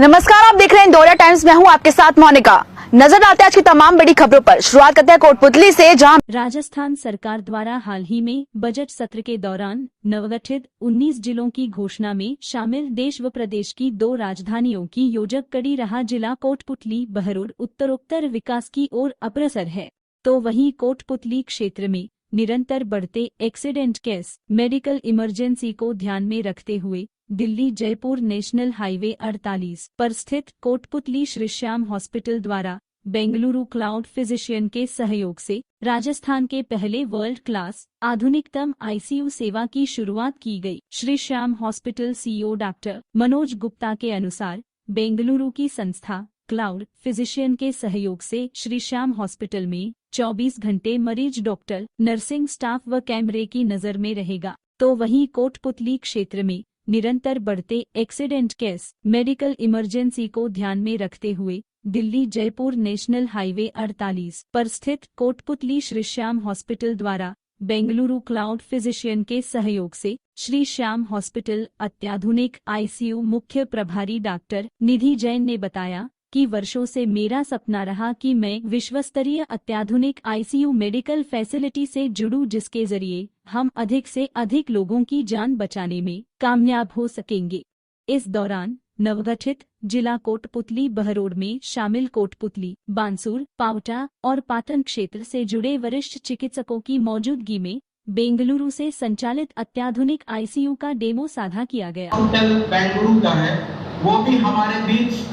नमस्कार, आप देख रहे हैं इंदौरिया टाइम्स। मैं हूं आपके साथ मोनिका। नजर आते हैं आज की तमाम बड़ी खबरों पर। शुरुआत करते हैं कोटपुतली से, जहां राजस्थान सरकार द्वारा हाल ही में बजट सत्र के दौरान नवगठित 19 जिलों की घोषणा में शामिल देश व प्रदेश की 2 राजधानियों की योजक कड़ी रहा जिला कोटपुतली बहरोड उत्तरोत्तर विकास की ओर अग्रसर है, तो वहीं कोटपुतली क्षेत्र में निरंतर बढ़ते एक्सीडेंट केस मेडिकल इमरजेंसी को ध्यान में रखते हुए दिल्ली जयपुर नेशनल हाईवे 48 पर स्थित कोटपुतली श्री श्याम हॉस्पिटल द्वारा बेंगलुरु क्लाउड फिजिशियन के सहयोग से राजस्थान के पहले वर्ल्ड क्लास आधुनिकतम आईसीयू सेवा की शुरुआत की गई। Shri Shyam hospital CEO doctor Manoj Gupta के अनुसार बेंगलुरु की संस्था क्लाउड फिजिशियन के सहयोग से श्री श्याम हॉस्पिटल में 24 घंटे मरीज, डॉक्टर, नर्सिंग स्टाफ व कैमरे की नजर में रहेगा, तो वहीं कोटपुतली क्षेत्र में निरंतर बढ़ते एक्सीडेंट केस मेडिकल इमरजेंसी को ध्यान में रखते हुए दिल्ली जयपुर नेशनल हाईवे 48 पर स्थित कोटपुतली श्री श्याम हॉस्पिटल द्वारा बेंगलुरु क्लाउड फिजिशियन के सहयोग से श्री श्याम हॉस्पिटल अत्याधुनिक आईसीयू मुख्य प्रभारी डॉक्टर निधि जैन ने बताया कि वर्षों से मेरा सपना रहा कि मैं विश्वस्तरीय अत्याधुनिक आईसीयू मेडिकल फैसिलिटी से जुड़ूं, जिसके जरिए हम अधिक से अधिक लोगों की जान बचाने में कामयाब हो सकेंगे। इस दौरान नवगठित जिला कोटपुतली बहरोड में शामिल कोटपुतली, बानसूर, पावटा और पाटन क्षेत्र से जुड़े वरिष्ठ चिकित्सकों की मौजूदगी में बेंगलुरु से संचालित अत्याधुनिक आईसीयू का डेमो साझा किया गया। हॉस्पिटल बेंगलुरु का है, वो भी हमारे बीच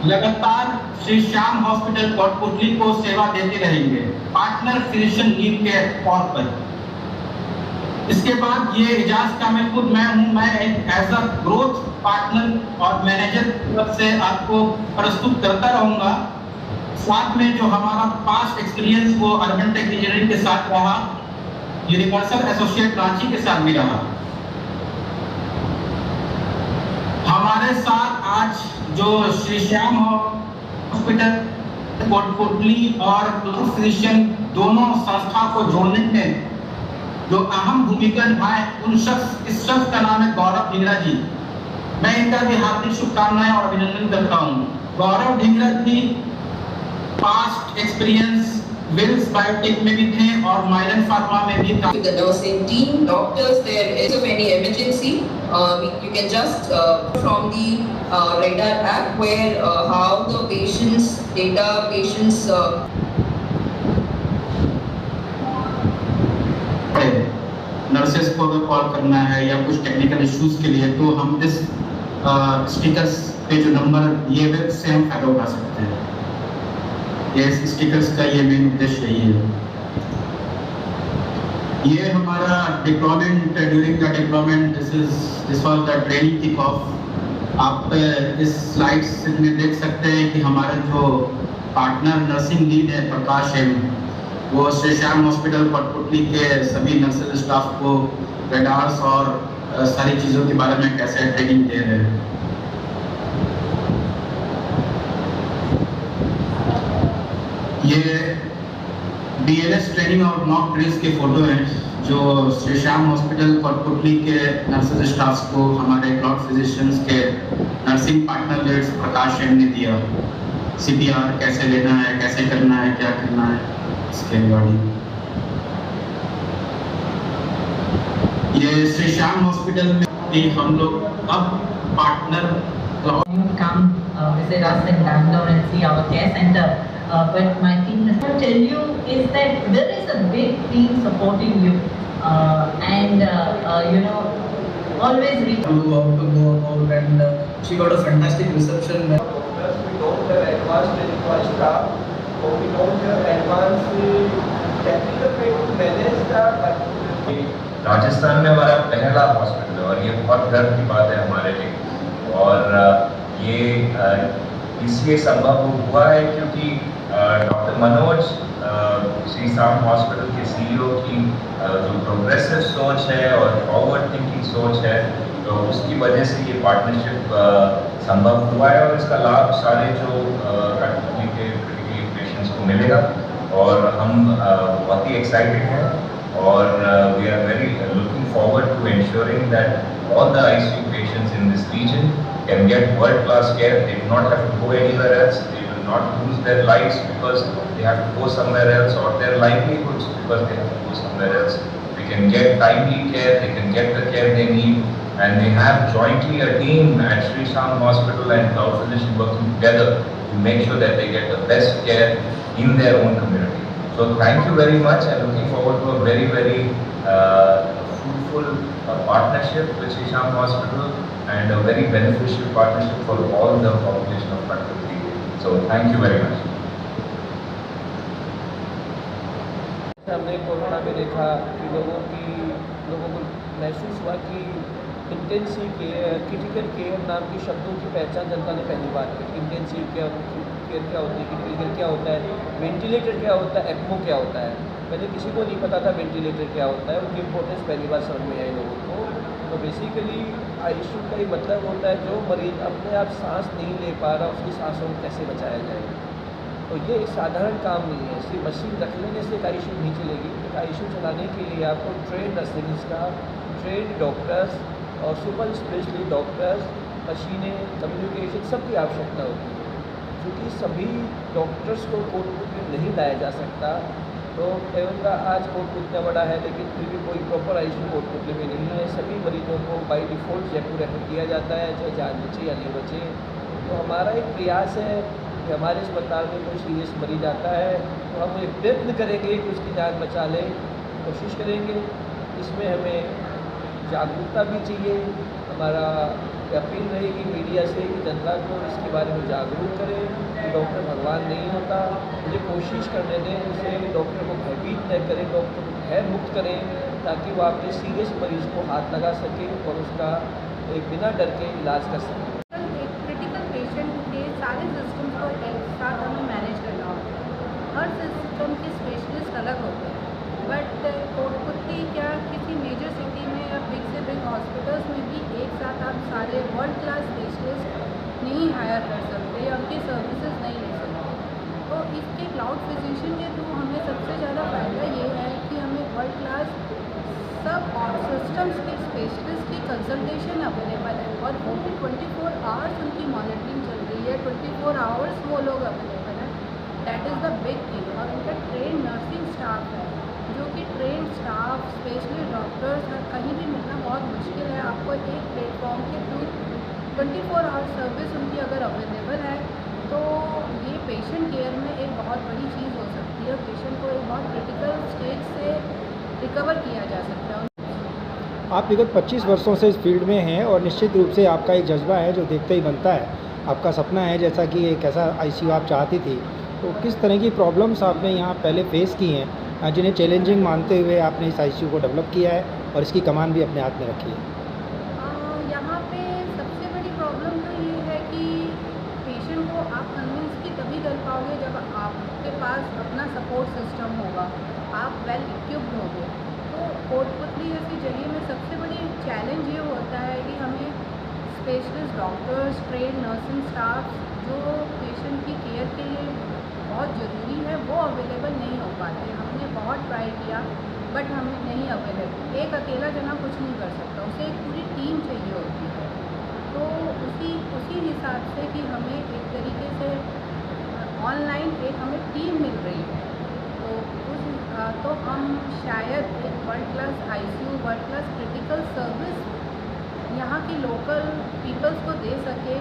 लगातार श्री श्याम हॉस्पिटल कोटपुतली को सेवा देते रहेंगे पार्टनर फिजिशियन लीड के तौर पर। इसके बाद ये इजाज कामिल खुद मैं हूँ, मैं एज अ ग्रोथ पार्टनर और मैनेजर तरफ से आपको प्रस्तुत करता रहूंगा। साथ में जो हमारा पास्ट एक्सपीरियंस वो अर्बन टेक इंजीनियरिंग के साथ रहा, यूनिवर्सल एसोसिएट रांची के साथ भी रहा। हमारे साथ आज जो श्री श्याम हॉस्पिटल कोटपुतली और क्लाउड फिजिशियन दोनों संस्था को जोड़ने में जो अहम भूमिका निभाए इस शख्स का नाम है गौरव ढींगरा जी। मैं इनका भी हार्दिक शुभकामनाएं और अभिनंदन करता हूं। गौरव ढींगरा जी पास्ट एक्सपीरियंस विल्स बायोटेक में भी थे और माइलन फार्मा में भी था। With the nursing team, doctors, there is of any emergency, you can just from the radar app where how the patient's data, patient's nurses को अगर कॉल करना है या कुछ टेक्निकल इश्यूज के लिए, तो हम इस स्टिकर्स पे जो नंबर ये वेब से हम फायदा उठा सकते हैं। ये स्टिकर्स का ये मेन उद्देश्य यही है। ये हमारा deployment, during the deployment this was the training kick off. आप इस स्लाइड्स में देख सकते हैं कि हमारा जो पार्टनर नर्सिंग लीड है प्रकाश है, वो श्री श्याम हॉस्पिटल कोटपुतली के सभी नर्सिंग स्टाफ को रेडार्स और सारी चीज़ों के बारे में कैसे ट्रेनिंग दे रहे हैं। ये BLS ट्रेनिंग और मॉक ड्रिल्स के फोटो हैं जो श्री श्याम हॉस्पिटल कोटपुतली के नर्सिंग स्टाफ को हमारे क्लाउड फिजिशियंस के नर्सिंग पार्टनर लीड्स प्रकाश ने दिया। CPR कैसे लेना है, कैसे करना है, क्या करना है, इसके रिगार्डिंग। ये श्री श्याम हॉस्पिटल में भी हम लोग अब partner come visit us in Bangalore and see our care center. But my team has to tell you is that there is a big team supporting you, and you know, always reach out to go out, and she got a fantastic reception. We don't have advanced clinical staff, or we don't have advanced technical way to manage the Rajasthan में हमारा पहला hospital है और ये बहुत गर्व की बात है हमारे लिए। और ये इसलिए संभव हुआ है क्योंकि डॉक्टर मनोज श्री श्याम हॉस्पिटल के CEO की जो प्रोग्रेसिव सोच है और फॉरवर्ड थिंकिंग सोच है, तो उसकी वजह से ये पार्टनरशिप संभव हुआ है और इसका लाभ सारे जो कटपुतली के क्रिटिकली पेशेंट्स को मिलेगा। और हम बहुत ही एक्साइटेड हैं और we are very looking forward to ensuring that all the ICU patients in this region can get world-class care. They do not have to go anywhere else. They will not lose their lives because they have to go somewhere else, or their livelihoods because they have to go somewhere else. They can get timely care, they can get the care they need, and they have jointly a team at Sri Sham Hospital and Cloud Physician working together to make sure that they get the best care in their own community. So thank you very much, and looking forward to a very, very fruitful partnership with Sri Sham Hospital and a very beneficial partnership for all the population of Patputli. So thank you very much. हमने corona में देखा कि लोगों को महसूस हुआ कि intensive care, critical care नाम के शब्दों की पहचान जनता ने पहली बार की। इंटेंसिव केयर क्या होती है, क्रिटिकल केयर क्या होता है, वेंटिलेटर क्या होता है, एक्मो क्या होता है। पहले किसी को नहीं पता था वेंटिलेटर क्या होता है, उनकी इम्पोर्टेंस पहली बार समझ में आई लोगों को। तो बेसिकली आईसीयू का ही मतलब होता है जो मरीज़ अपने आप सांस नहीं ले पा रहा, उसकी सांसों को कैसे बचाया जाए। तो ये एक साधारण काम नहीं है, सिर्फ मशीन रख लेने से आईसीयू नहीं चलेगी। एक आईसीयू चलाने के लिए आपको train nursing staff, train doctors और सुपर स्पेशलिस्ट डॉक्टर्स, मशीनें, कम्युनिकेशन सबकी आवश्यकता होती है। क्योंकि सभी डॉक्टर्स को कोटपुतली में नहीं लाया जा सकता, तो एवं का आज कोटपुतली इतना बड़ा है लेकिन फिर भी कोई प्रॉपर आईसीयू कोटपुतली में नहीं है। सभी मरीजों को बाई डिफ़ॉल्ट जयपुर रेफर किया जाता है, चाहे जान बचे या नहीं बचे। तो हमारा एक प्रयास है कि हमारे अस्पताल में कोई सीरियस मरीज आता है तो हम एक प्रयत्न करेंगे कि उसकी जान बचा लें, कोशिश करेंगे। इसमें हमें जागरूकता भी चाहिए। हमारा अपील रहेगी मीडिया से कि जनता को इसके बारे में जागरूक करें कि डॉक्टर भगवान नहीं होता। मुझे कोशिश करने दें, उसे डॉक्टर को भयभीत न करें, डॉक्टर को भय मुक्त करें, ताकि वो अपने सीरियस मरीज़ को हाथ लगा सके और उसका एक बिना डर के इलाज कर सकें। सारे सिस्टम को एक साथ हमें मैनेज करना होता है। हर सिस्टम के स्पेशलिस्ट अलग होते हैं, बट कोटपुतली क्या किसी मेजर सिटी में या बिग से बिग हॉस्पिटल्स में भी एक साथ आप सारे वर्ल्ड क्लास स्पेशलिस्ट नहीं हायर कर सकते या उनकी सर्विसेज नहीं ले सकते। तो इसके क्लाउड फिजिशियन के थ्रू हमें सबसे ज़्यादा फ़ायदा ये है कि हमें वर्ल्ड क्लास सब और सिस्टम्स के स्पेशलिस्ट की कंसल्टेशन अवेलेबल है और वो भी 24 आवर्स उनकी मॉनिटरिंग चल रही है। 24 आवर्स वो लोग अवेलेबल हैं, that is the big thing. और उनका ट्रेन नर्सिंग स्टाफ है, जो कि ट्रेन स्टाफ, स्पेशलिस्ट डॉक्टर्स कहीं भी मिलना बहुत मुश्किल है। आपको एक प्लेटफॉर्म के थ्रू 24 आवर्स सर्विस उनकी अगर अवेलेबल है तो ये पेशेंट केयर में एक बहुत बड़ी चीज़ हो सकती है। पेशेंट को एक बहुत क्रिटिकल स्टेज से रिकवर किया जा सकता है। आप विगत 25 वर्षों से इस फील्ड में हैं और निश्चित रूप से आपका एक जज्बा है जो देखते ही बनता है। आपका सपना है जैसा कि एक ऐसा आईसीयू आप चाहती थी, तो किस तरह की प्रॉब्लम्स आपने यहाँ पहले फेस की हैं जिन्हें चैलेंजिंग मानते हुए आपने इस आईसीयू को डेवलप किया है और इसकी कमान भी अपने हाथ में रखी है? यहाँ पे सबसे बड़ी प्रॉब्लम तो ये है कि पेशेंट को आप कन्विंस की तभी कर पाओगे जब आपके पास अपना सपोर्ट सिस्टम होगा, आप वेल इक्विप्ड होगे। तो कोटपुतली जैसी जगह में सबसे बड़ी चैलेंज ये होता है कि हमें specialist doctors, train nursing staff जो पेशेंट की केयर के लिए बहुत ज़रूरी है वो अवेलेबल नहीं हो पाते। हमने बहुत ट्राई किया बट हमें नहीं अवेलेबल। एक अकेला जना कुछ नहीं कर सकता, उसे एक पूरी टीम चाहिए होती है। तो उसी हिसाब से कि हमें एक तरीके से ऑनलाइन एक हमें टीम मिल रही है, तो हम शायद एक world class ICU, world class critical service यहाँ की लोकल पीपल्स को दे सके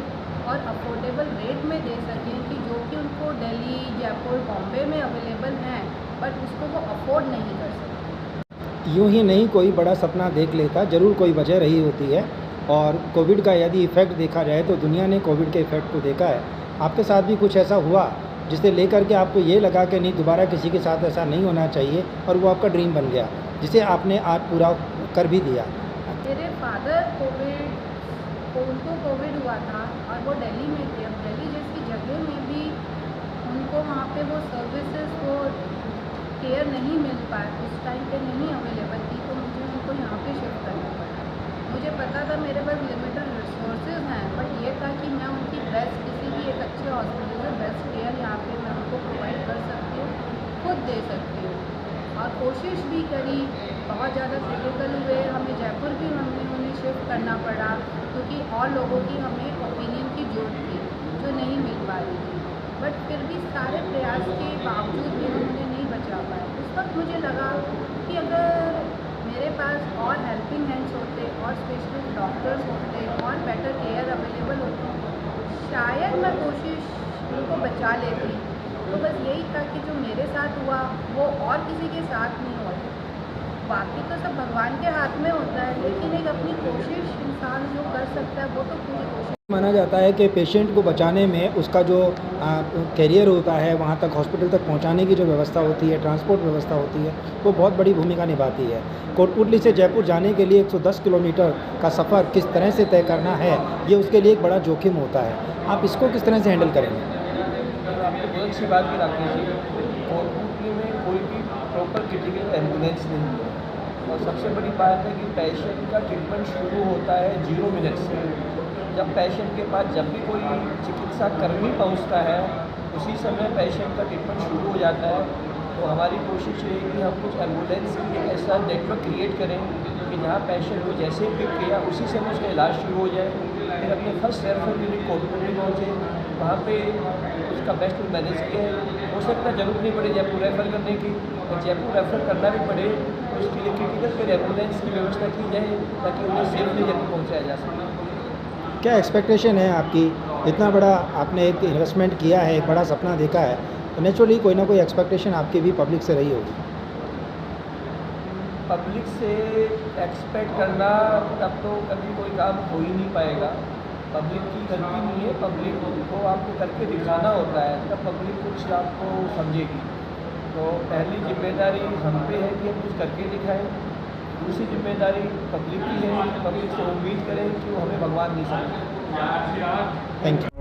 और अफोर्डेबल रेट में दे सकें कि जो कि उनको दिल्ली, जयपुर, बॉम्बे में अवेलेबल हैं बट उसको वो अफोर्ड नहीं कर सकते। यूँ ही नहीं कोई बड़ा सपना देख लेता, ज़रूर कोई वजह रही होती है। और कोविड का यदि इफ़ेक्ट देखा जाए तो दुनिया ने कोविड के इफ़ेक्ट को देखा है। आपके साथ भी कुछ ऐसा हुआ जिसे लेकर के आपको ये लगा कि नहीं दोबारा किसी के साथ ऐसा नहीं होना चाहिए और वो आपका ड्रीम बन गया जिसे आपने आज पूरा कर भी दिया? मेरे फादर उनको कोविड हुआ था और वो दिल्ली में थे। अब दिल्ली जैसी जगह में भी उनको वहाँ पे वो सर्विसेज, वो केयर नहीं मिल पाए, उस टाइम पे नहीं अवेलेबल थी, तो मुझे उनको यहाँ पे शिफ्ट करना पड़ा। मुझे पता था मेरे पास लिमिटेड रिसोर्सेज हैं, बट ये था कि मैं उनकी बेस्ट किसी भी एक अच्छे हॉस्पिटल में बेस्ट केयर यहाँ पे मैं उनको प्रोवाइड कर सकती हूँ, खुद दे सकती हूँ। और कोशिश भी करी, बहुत ज़्यादा क्रिटिकल हुए, हमें जयपुर भी हमने उन्हें शिफ्ट करना पड़ा क्योंकि और लोगों की हमें जरूरत थी जो नहीं मिल पा रही थी, बट फिर भी सारे प्रयास के बावजूद भी हम उन्हें नहीं बचा पाए। उस वक्त मुझे लगा कि अगर मेरे पास और हेल्पिंग हैंड्स होते और स्पेशलिस्ट डॉक्टर्स होते और बेटर केयर अवेलेबल होती, शायद मैं कोशिश उनको बचा लेती। तो बस यही था कि जो मेरे साथ हुआ वो और किसी के साथ नहीं हुआ। बाकी तो सब भगवान के हाथ में होता है, लेकिन एक अपनी कोशिश इंसान जो कर सकता है वो तो पूरी कोशिश। माना जाता है कि पेशेंट को बचाने में उसका जो कैरियर होता है, वहाँ तक हॉस्पिटल तक पहुँचाने की जो व्यवस्था होती है, ट्रांसपोर्ट व्यवस्था होती है, वो बहुत बड़ी भूमिका निभाती है। कोटपुतली से जयपुर जाने के लिए 110 किलोमीटर का सफ़र किस तरह से तय करना है, ये उसके लिए एक बड़ा जोखिम होता है। आप इसको किस तरह से हैंडल करेंगे? आपने बहुत अच्छी बात की रखी थी। कोटपुतली में कोई भी प्रॉपर क्रिटिकल एम्बुलेंस नहीं है, और सबसे बड़ी बात है कि पेशेंट का ट्रीटमेंट शुरू होता है 0 मिनट से। जब पेशेंट के पास जब भी कोई चिकित्सा कर्मी पहुंचता है, उसी समय पेशेंट का ट्रीटमेंट शुरू हो जाता है। तो हमारी कोशिश है कि हम कुछ एम्बुलेंस की एक ऐसा नेटवर्क क्रिएट करें कि जहाँ पेशेंट को जैसे ही पिक किया उसी समय उसका इलाज शुरू हो जाए, फिर अपने फर्स्ट रेफर यूनिट कोटपुतली पहुँचे, वहाँ पे उसका बेस्ट मैनेज किया। हो सकता है जरूरत नहीं पड़े जयपुर रेफ़र करने की, और जयपुर रेफ़र करना भी पड़े तो उसके लिए क्रिटिकल फिर एम्बुलेंस की व्यवस्था की जाए ताकि उन्हें सेफली जयपुर पहुँचाया जा सके। क्या एक्सपेक्टेशन है आपकी? इतना बड़ा आपने एक इन्वेस्टमेंट किया है, एक बड़ा सपना देखा है, तो नेचुरली कोई ना कोई एक्सपेक्टेशन आपकी भी पब्लिक से रही होगी। पब्लिक से एक्सपेक्ट करना तब तो कभी कोई काम हो ही नहीं पाएगा। पब्लिक की गलती नहीं है, पब्लिक को आपको करके दिखाना होता है, तब पब्लिक कुछ आपको समझेगी। तो पहली जिम्मेदारी हम पे है कि हम कुछ करके दिखाएं। दूसरी जिम्मेदारी पब्लिक की है, पब्लिक से उम्मीद करें कि वो हमें भगवान नहीं समझे। Thank you.